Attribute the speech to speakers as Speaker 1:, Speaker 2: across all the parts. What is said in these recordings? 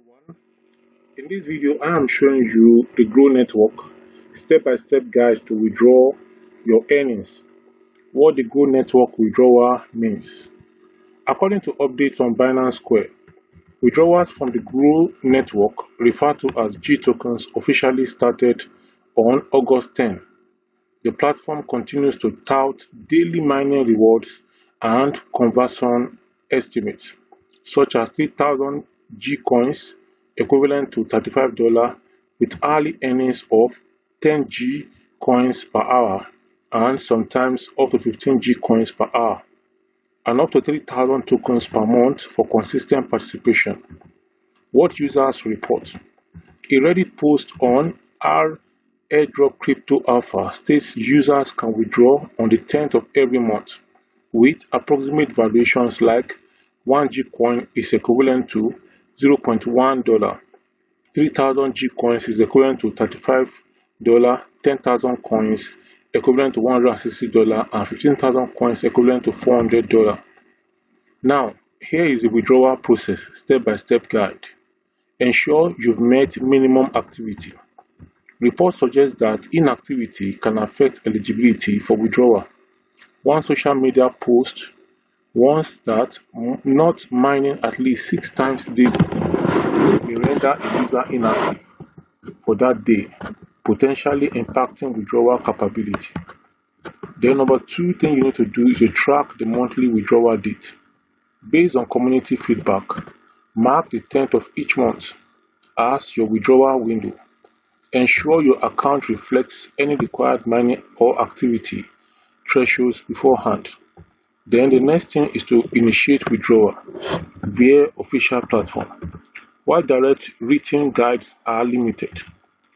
Speaker 1: everyone. In this video, I am showing you the Grow Network step-by-step guide to withdraw your earnings. What the Grow Network withdrawal means. According to updates on Binance Square, withdrawals from the Grow Network, referred to as G tokens, officially started on August 10. The platform continues to tout daily mining rewards and conversion estimates, such as 3,000 G coins, equivalent to $35, with hourly earnings of 10 G coins per hour and sometimes up to 15 G coins per hour, and up to 3,000 tokens per month for consistent participation. What users report. A Reddit post on airdrop crypto alpha states users can withdraw on the 10th of every month, with approximate valuations like 1 G coin is equivalent to $0.1, 3,000 G coins is equivalent to $35, 10,000 coins equivalent to $160, and 15,000 coins equivalent to $400. Now, here is the withdrawal process step-by-step guide. Ensure you've met minimum activity. Reports suggest that inactivity can affect eligibility for withdrawal. One social media post warns that not mining at least 6 times daily may render a user inactive for that day, potentially impacting withdrawal capability. Then number 2 thing you need to do is to track the monthly withdrawal date. Based on community feedback, mark the 10th of each month as your withdrawal window. Ensure your account reflects any required mining or activity thresholds beforehand. Then the next thing is to initiate withdrawal via official platform. While direct written guides are limited,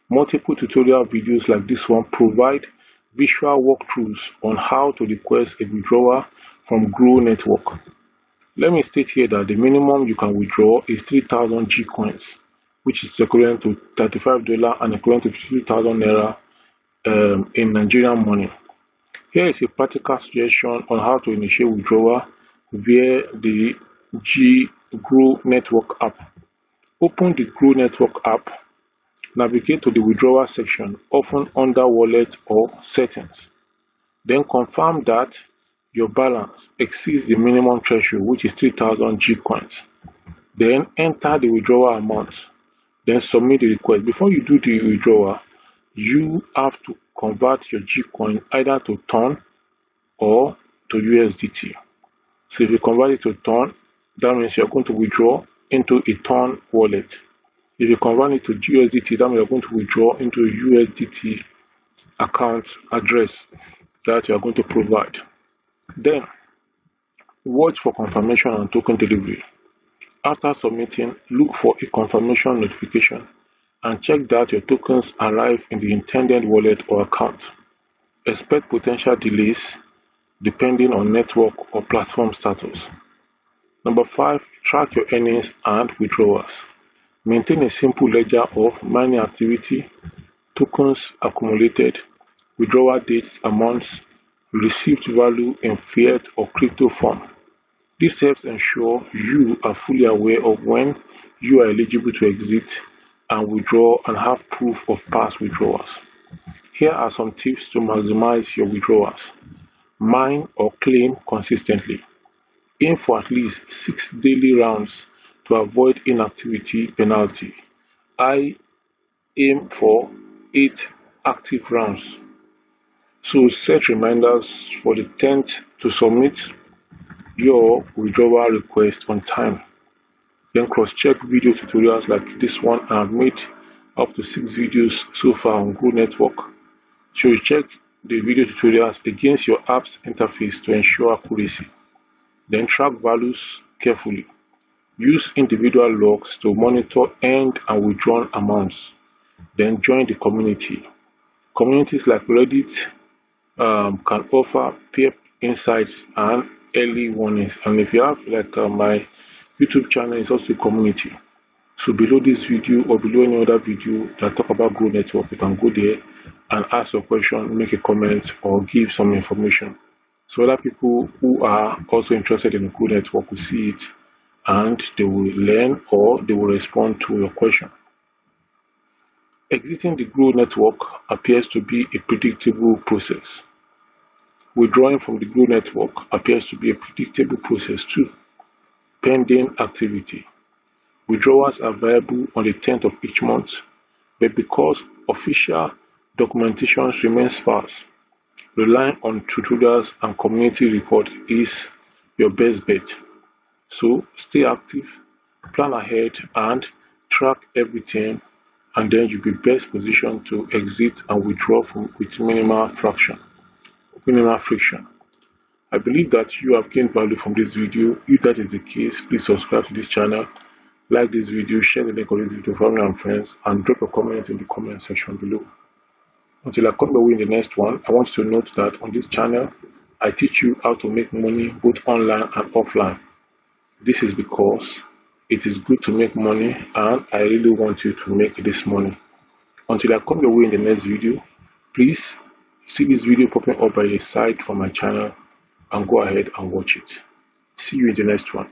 Speaker 1: multiple tutorial videos like this one provide visual walkthroughs on how to request a withdrawal from Grow Network. Let me state here that the minimum you can withdraw is 3,000 G coins, which is equivalent to $35 and equivalent to 50,000 naira in Nigerian money. Here is a practical suggestion on how to initiate withdrawal via the Grow Network app. Open the Grow Network app, navigate to the withdrawal section, often under Wallet or Settings. Then confirm that your balance exceeds the minimum threshold, which is 3,000 G coins. Then enter the withdrawal amount. Then submit the request. Before you do the withdrawal, you have to convert your G coin either to TON or to USDT. So if you convert it to TON, that means you're going to withdraw into a TON wallet. If you convert it to USDT, that means you're going to withdraw into a USDT account address that you are going to provide. Then watch for confirmation on token delivery. After submitting, look for a confirmation notification and check that your tokens arrive in the intended wallet or account. Expect potential delays depending on network or platform status. Number 5, track your earnings and withdrawals. Maintain a simple ledger of mining activity, tokens accumulated, withdrawal dates, amounts, received value in fiat or crypto form. This helps ensure you are fully aware of when you are eligible to exit and withdraw and have proof of past withdrawals. Here are some tips to maximize your withdrawals. Mine or claim consistently. Aim for at least 6 daily rounds to avoid inactivity penalty. I aim for 8 active rounds. So set reminders for the 10th to submit your withdrawal request on time. Then cross-check video tutorials like this one. I've made up to 6 videos so far on Grow Network. So you check the video tutorials against your app's interface to ensure accuracy. Then track values carefully. Use individual logs to monitor earned and withdrawn amounts. Then join the community. Communities like Reddit can offer peer insights and early warnings. And if you have like my YouTube channel is also a community. So below this video or below any other video that talk about Grow Network, you can go there and ask your question, make a comment, or give some information. So other people who are also interested in the Grow Network will see it and they will learn or they will respond to your question. Exiting the Grow network appears to be a predictable process. Withdrawing from the Grow network appears to be a predictable process too. Pending activity. Withdrawals are viable on the 10th of each month, but because official documentation remains sparse, relying on tutorials and community reports is your best bet. So stay active, plan ahead, and track everything, and then you'll be best positioned to exit and withdraw with minimal friction. I believe that you have gained value from this video. If that is the case, please subscribe to this channel, like this video, share the link of this video with family and friends, and drop a comment in the comment section below. Until I come your way in the next one, I want you to note that on this channel, I teach you how to make money both online and offline. This is because it is good to make money, and I really want you to make this money. Until I come your way in the next video, please see this video popping up by your side from my channel and go ahead and watch it. See you in the next one.